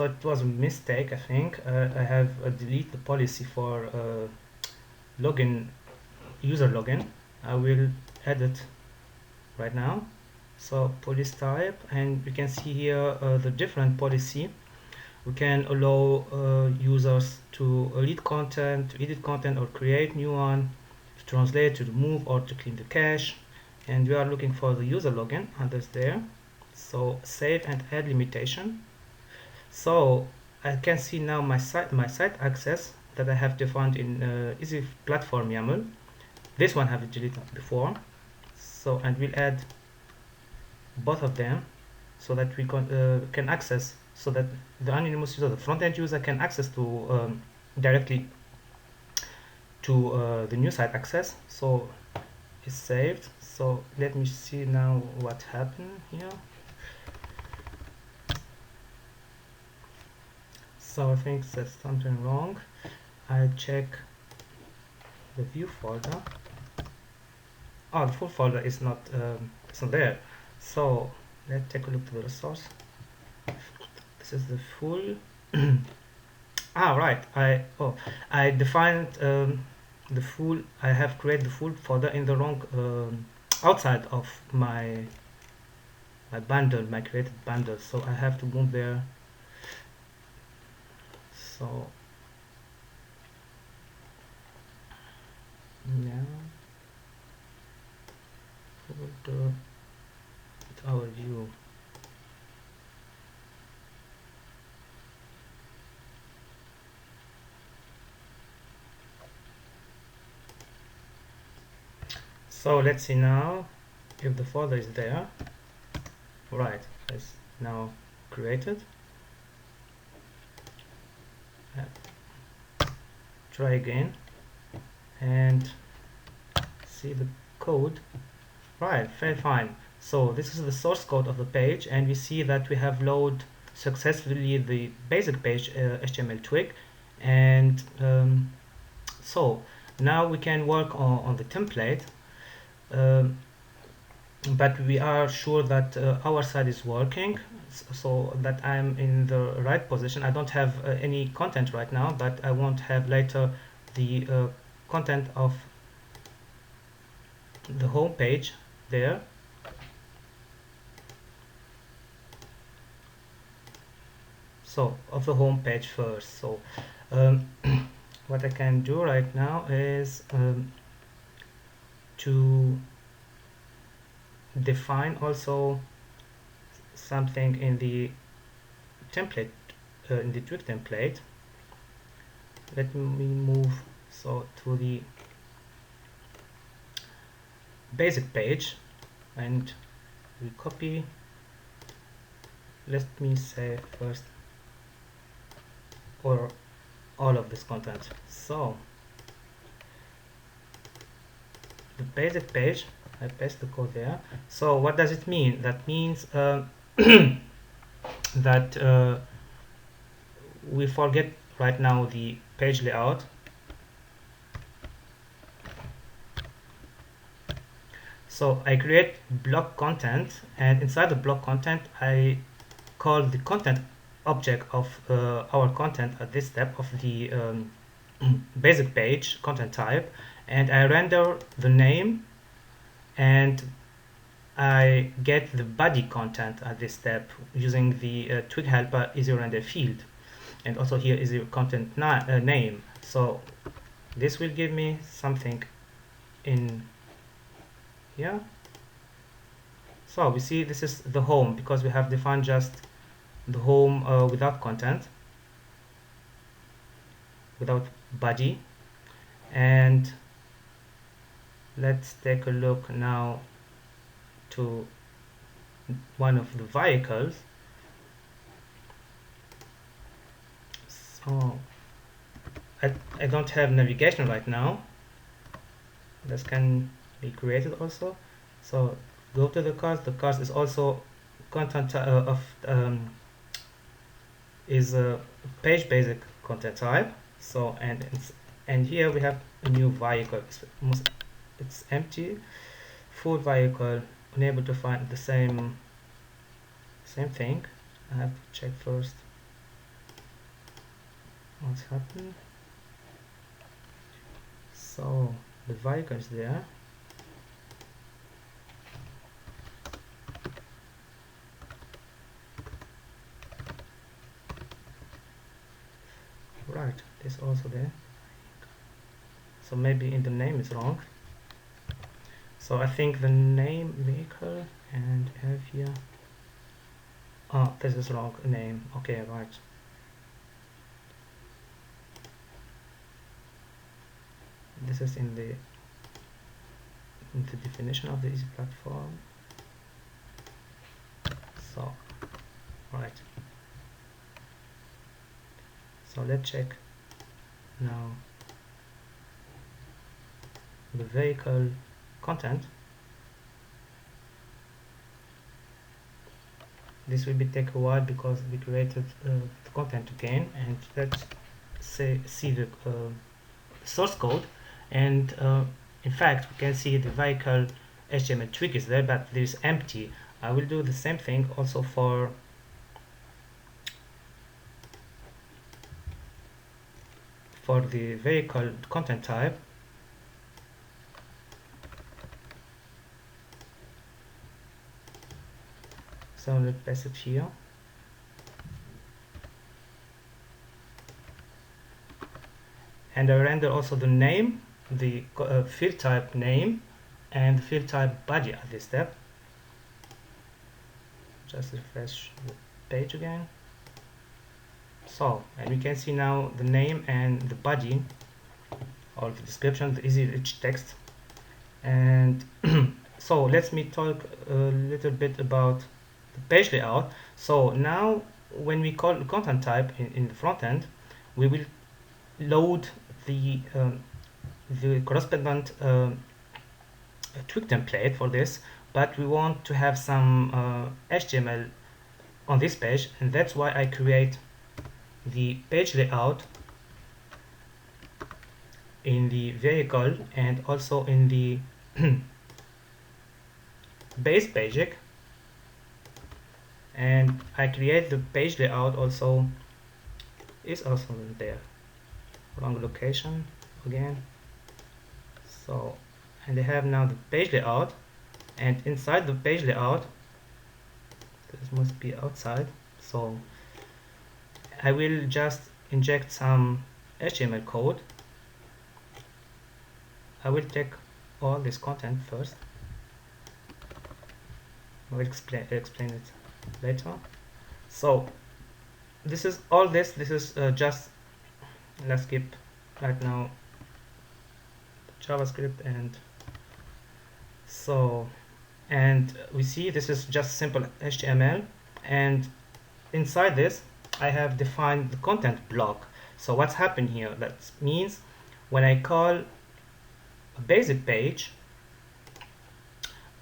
So it was a mistake, I think. I have deleted the policy for login, user login. I will edit right now. So policy type, and we can see here the different policy. We can allow users to read content, to edit content, or create new one, to translate, to remove, or to clean the cache. And we are looking for the user login, and that's there. So save and add limitation. So I can see now my site access that I have defined in eZPlatform YAML. This one I have deleted before. So, and we'll add both of them so that we can access, so that the anonymous user, the front-end user, can access to directly to the new site access. So it's saved. So let me see now what happened here. So I think there's something wrong. I check the view folder. Oh, the full folder is not it's not there. So let's take a look to the resource. This is the full. Right. I defined the full. I have created the full folder in the wrong outside of my bundle, my created bundle. So I have to move there. So now folder with our view. So let's see now if the folder is there. Right, it's now created. Try again and see the code. Right, very fine. So this is the source code of the page, and we see that we have loaded successfully the basic page HTML twig, and so now we can work on the template. But we are sure that our site is working, so that I'm in the right position. I don't have any content right now, but I won't have later the content of the home page there. So of the home page first. So what I can do right now is to define also something in the template, in the twig template. Let me move so to the basic page, and we copy. Let me say first or all of this content. So the basic page, I paste the code there. So what does it mean? That means that we forget right now the page layout. So I create block content, and inside the block content I call the content object of our content at this step of the basic page content type, and I render the name, and I get the body content at this step using the twig helper easy render field, and also here is the content name. So this will give me something in here. So we see this is the home, because we have defined just the home without content, without body. And let's take a look now to one of the vehicles. So I don't have navigation right now. This can be created also. So go to the cars. The cars is also content is a page basic content type. So and here we have a new vehicle. It's empty, full vehicle, unable to find the same thing. I have to check first what's happened. So the vehicle is there. Right, this also there. So maybe in the name is wrong. So I think the name vehicle and have here. Oh, this is wrong name. Okay, right. This is in the definition of the eZPlatform. So, right. So let's check now the vehicle content. This will be take a while because we created the content again, and let's see the source code. And in fact, we can see the vehicle HTML twig is there, but there is empty. I will do the same thing also for the vehicle content type. So let's pass it here. And I render also the name, the field type name, and the field type body at this step. Just refresh the page again. So, and we can see now the name and the body, or the description, the easy rich text. And so let me talk a little bit about the page layout. So now when we call the content type in the front end, we will load the corresponding twig template for this, but we want to have some HTML on this page, and that's why I create the page layout in the vehicle and also in the base page, and I create the page layout also is also there. Wrong location again. So, and I have now the page layout, and inside the page layout, this must be outside, so I will just inject some HTML code. I will take all this content first. I will explain it later. So this is all this is just, let's skip right now JavaScript, and so, and we see this is just simple HTML, and inside this I have defined the content block. So what's happened here, that means when I call a basic page,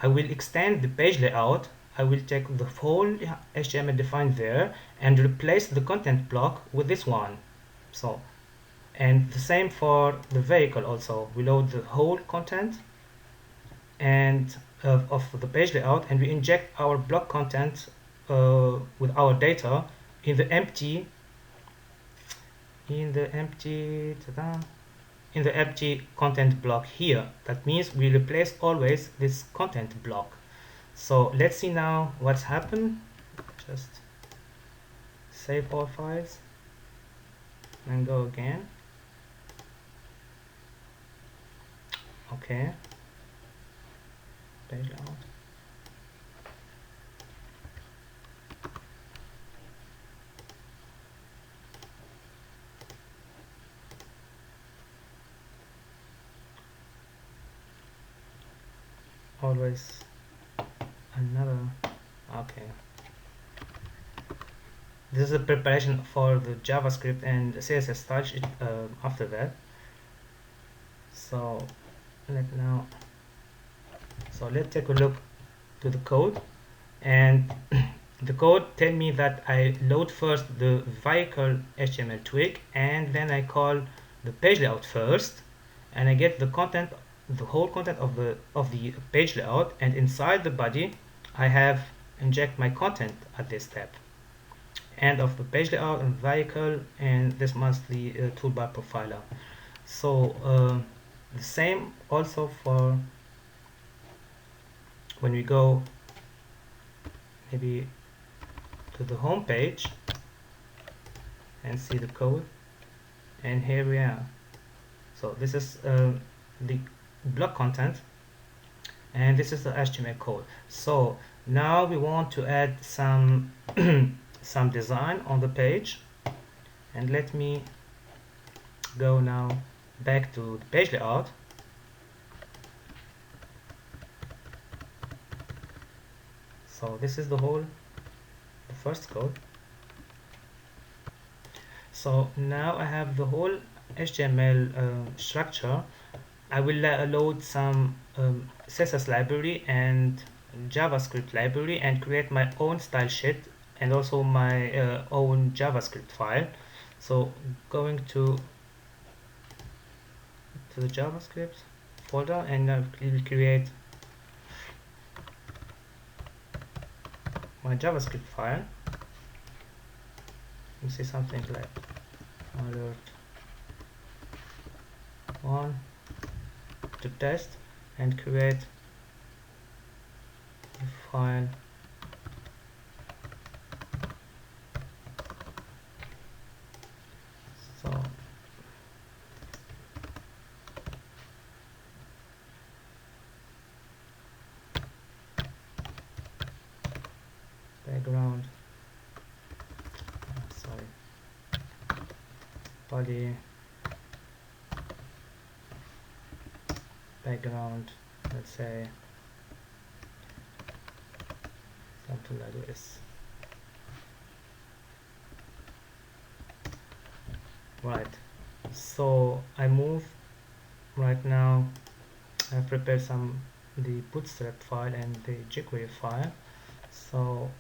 I will extend the page layout. I will take the whole HTML defined there and replace the content block with this one. So, and the same for the vehicle also. We load the whole content and of the page layout, and we inject our block content with our data in the empty content block here. That means we replace always this content block. So let's see now what's happened. Just save all files and go again. Okay, page layout. Always another. Okay, this is a preparation for the JavaScript and CSS style sheet after that. So let's take a look to the code, and the code tell me that I load first the vehicle HTML twig, and then I call the page layout first, and I get the content, the whole content of the page layout, and inside the body I have inject my content at this step. end of the page layout and vehicle, and this must be toolbar profiler. So the same also for when we go maybe to the home page and see the code, and here we are. So this is the block content, and this is the HTML code. So now we want to add some some design on the page, and let me go now back to the page layout. So this is the first code. So now I have the whole HTML structure. I will load some CSS library and JavaScript library and create my own style sheet and also my own JavaScript file. So going to the JavaScript folder, and I will create my JavaScript file. You see something like alert 1 to test, and create a file so background poly background, let's say something like this. Right, so I move right now. I've prepared the bootstrap file and the jQuery file. So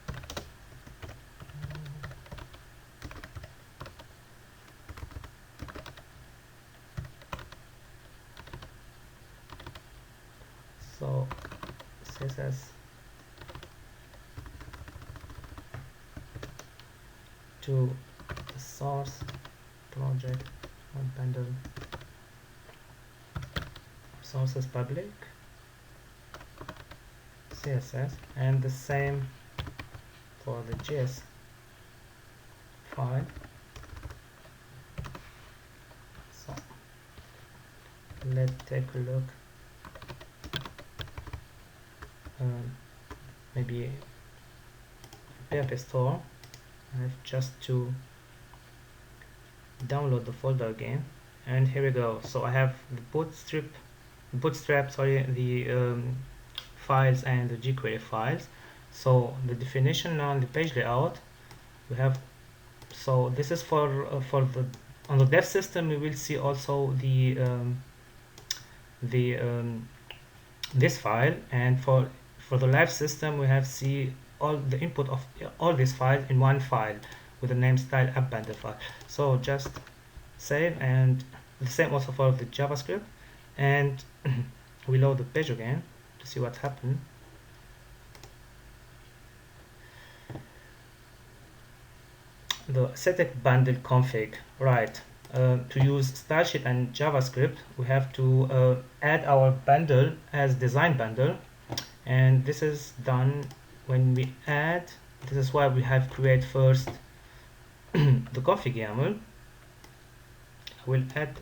CSS to the source project on bundle sources public CSS, and the same for the JS file. So let's take a look. Maybe PHP store. I have just to download the folder again, and here we go. So I have the bootstrap the files and the jQuery files. So the definition now on the page layout we have. So this is for the on the dev system. We will see also this file, and for the live system we have see all the input of all these files in one file with the name style app bundle file. So just save, and the same also for the JavaScript, and we load the page again to see what happened. The static bundle config, right? To use style sheet and JavaScript, we have to add our bundle as design bundle, and this is done when we add. This is why we have create first the config YAML. I will add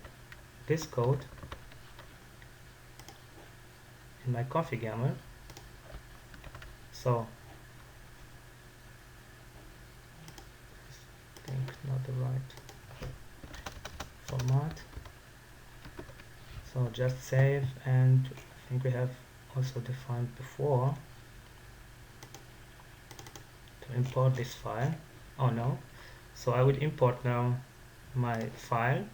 this code in my config YAML. So I think not the right format. So just save, and I think we have also defined before to import this file. Oh no, so I will import now my file,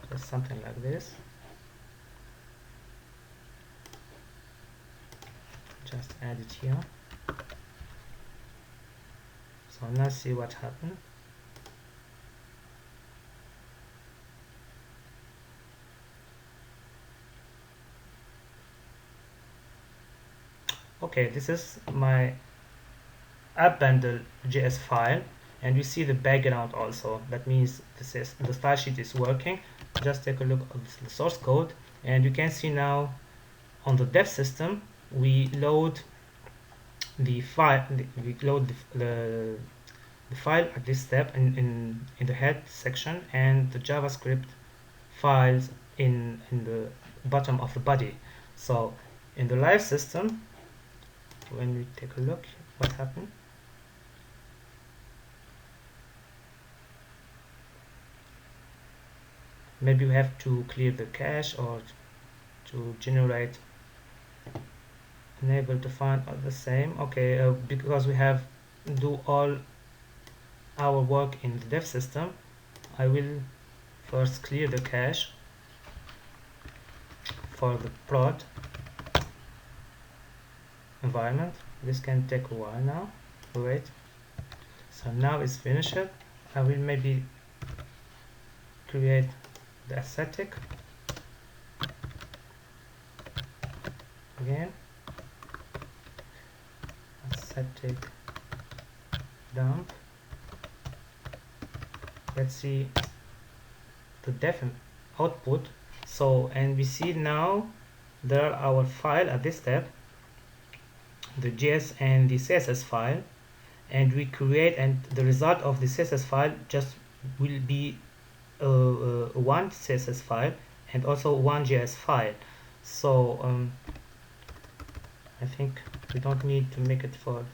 just something like this. Just add it here. So let's see what happened. Okay, this is my app.bundle.js file, and we see the background also. That means this is the style sheet is working. Just take a look at the source code, and you can see now on the dev system we load the file. We load the file at this step in the head section, and the JavaScript files in the bottom of the body. So in the live system, when we take a look what happened, maybe we have to clear the cache or to generate enable to find the same. Okay, because we have do all our work in the dev system, I will first clear the cache for the prod environment. This can take a while now. Wait. So now it's finished. I will maybe create the aesthetic again. Aesthetic dump. Let's see the def output. So, and we see now there are our file at this step, the JS and the CSS file, and we create, and the result of the CSS file just will be one CSS file and also one JS file. So I think we don't need to make it for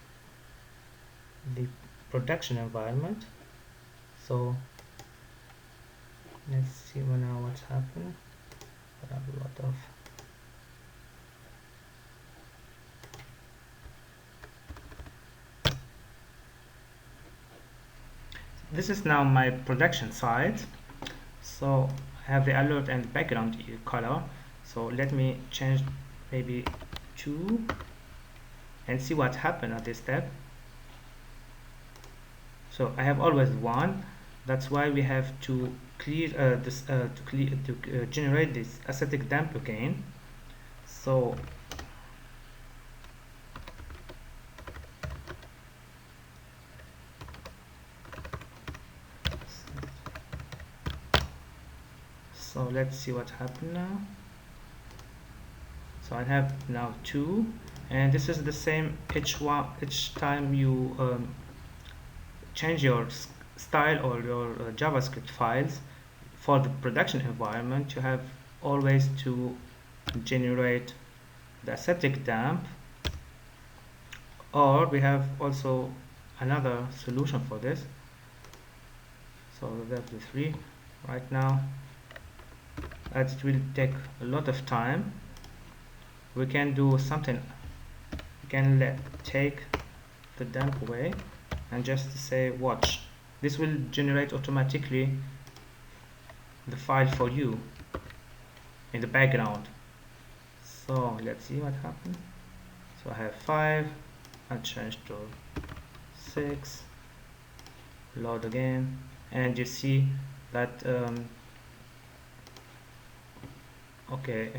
the production environment. So let's see now what's happened. I have a lot of this is now my production site. So I have the alert and background color. So let me change maybe 2 and see what happened at this step. So I have always 1. That's why we have to clear generate this aesthetic dump again. So let's see what happened now. So I have now 2, and this is the same each time you change your style or your JavaScript files for the production environment. You have always to generate the aesthetic dump, or we have also another solution for this. So that's the 3 right now. As it will take a lot of time, we can do something. We can take the dump away and just say watch. This will generate automatically the file for you in the background. So let's see what happened. So I have 5, I'll change to 6, load again, and you see that okay,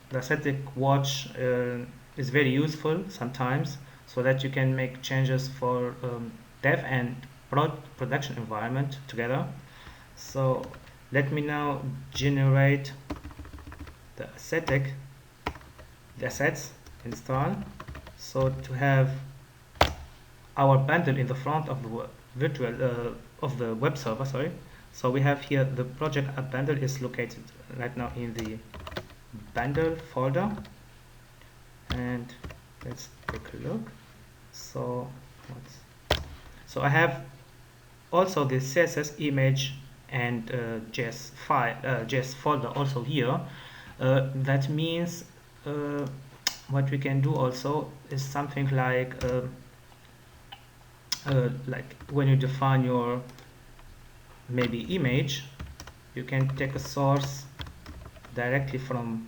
the aesthetic watch is very useful sometimes, so that you can make changes for dev and production environment together. So let me now generate the assets install. So to have our bundle in the front of the virtual of the web server, sorry. So we have here the project app bundle is located right now in the bundle folder, and let's take a look. So I have also the CSS image and JS file, JS folder also here. That means what we can do also is something like when you define your maybe image, you can take a source directly from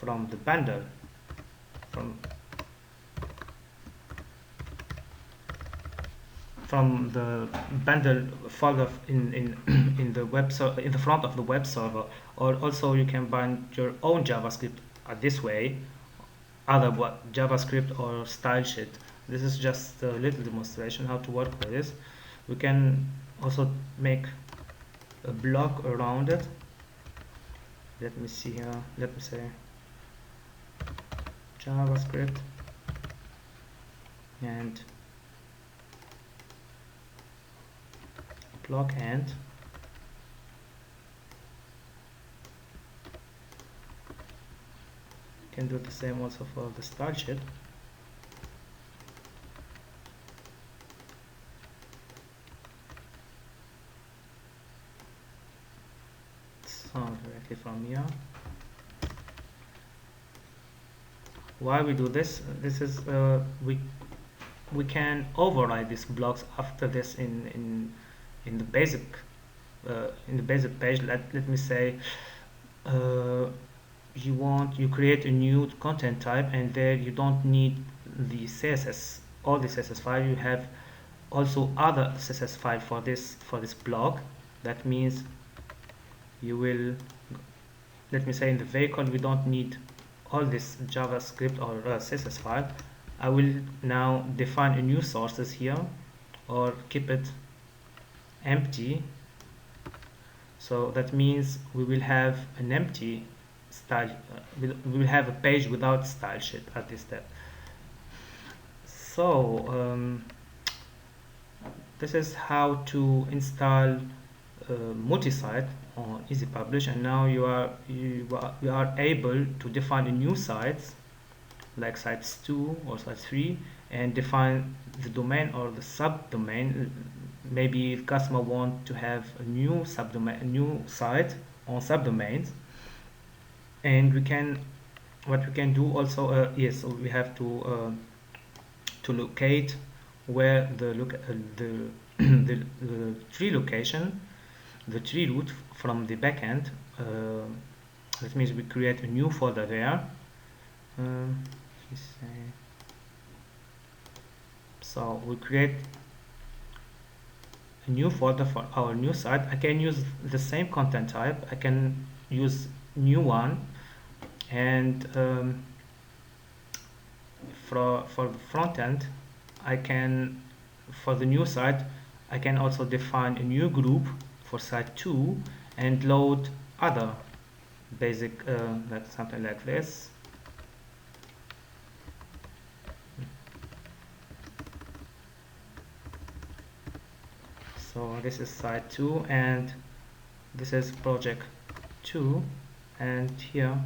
the bundle, from the bundle folder in the web in the front of the web server, or also you can bind your own JavaScript this way, other JavaScript or style sheet. This is just a little demonstration how to work with this. We can also make a block around it. Let me see here. Let me say JavaScript and block end. Can do the same also for the style sheet. So directly from here. Why we do this? This is we can override these blocks after this in the basic page. Let me say you create a new content type, and there you don't need the CSS, all the CSS file. You have also other CSS file for this block. That means you will, let me say, in the vehicle we don't need all this JavaScript or CSS file. I will now define a new sources here, or keep it empty. So that means we will have an empty style, we will have a page without style sheet at this step. So this is how to install Multisite on eZPublish, and now you are able to define a new sites like sites 2 or site 3, and define the domain or the subdomain. Maybe the customer want to have a new subdomain, a new site on subdomains, and what we can do also, yes, so we have to locate where the tree location, the tree root from the backend. That means we create a new folder there. So we create a new folder for our new site. I can use the same content type. I can use new one, and for the front end, I can, for the new site, I can also define a new group for site 2 and load other basic, like something like this. So this is site 2, and this is project 2, and here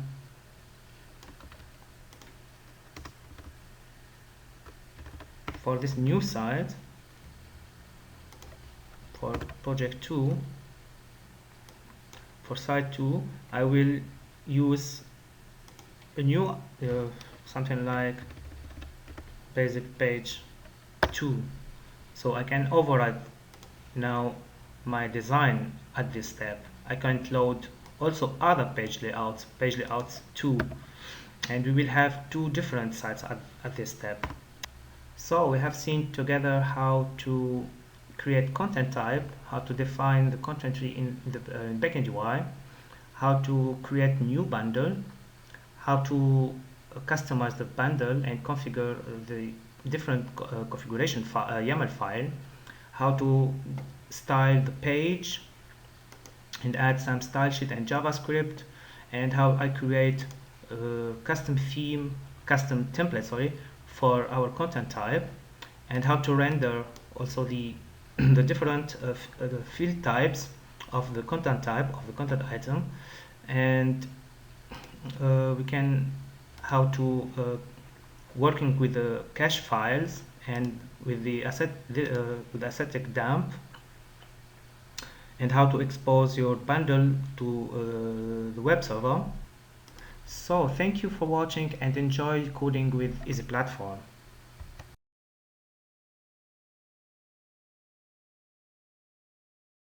for this new site, for project 2, for site 2, I will use a new something like basic page 2. So I can override now my design at this step. I can load also other page layouts too, and we will have two different sites at this step. So we have seen together how to create content type, how to define the content tree in the backend UI, how to create new bundle, how to customize the bundle and configure the different configuration YAML file, how to style the page and add some style sheet and JavaScript, and how I create a custom template, for our content type, and how to render also the the different the field types of the content type of the content item, and we can how to working with the cache files and with the with ascetic dump, and how to expose your bundle to the web server. So thank you for watching, and enjoy coding with eZPlatform.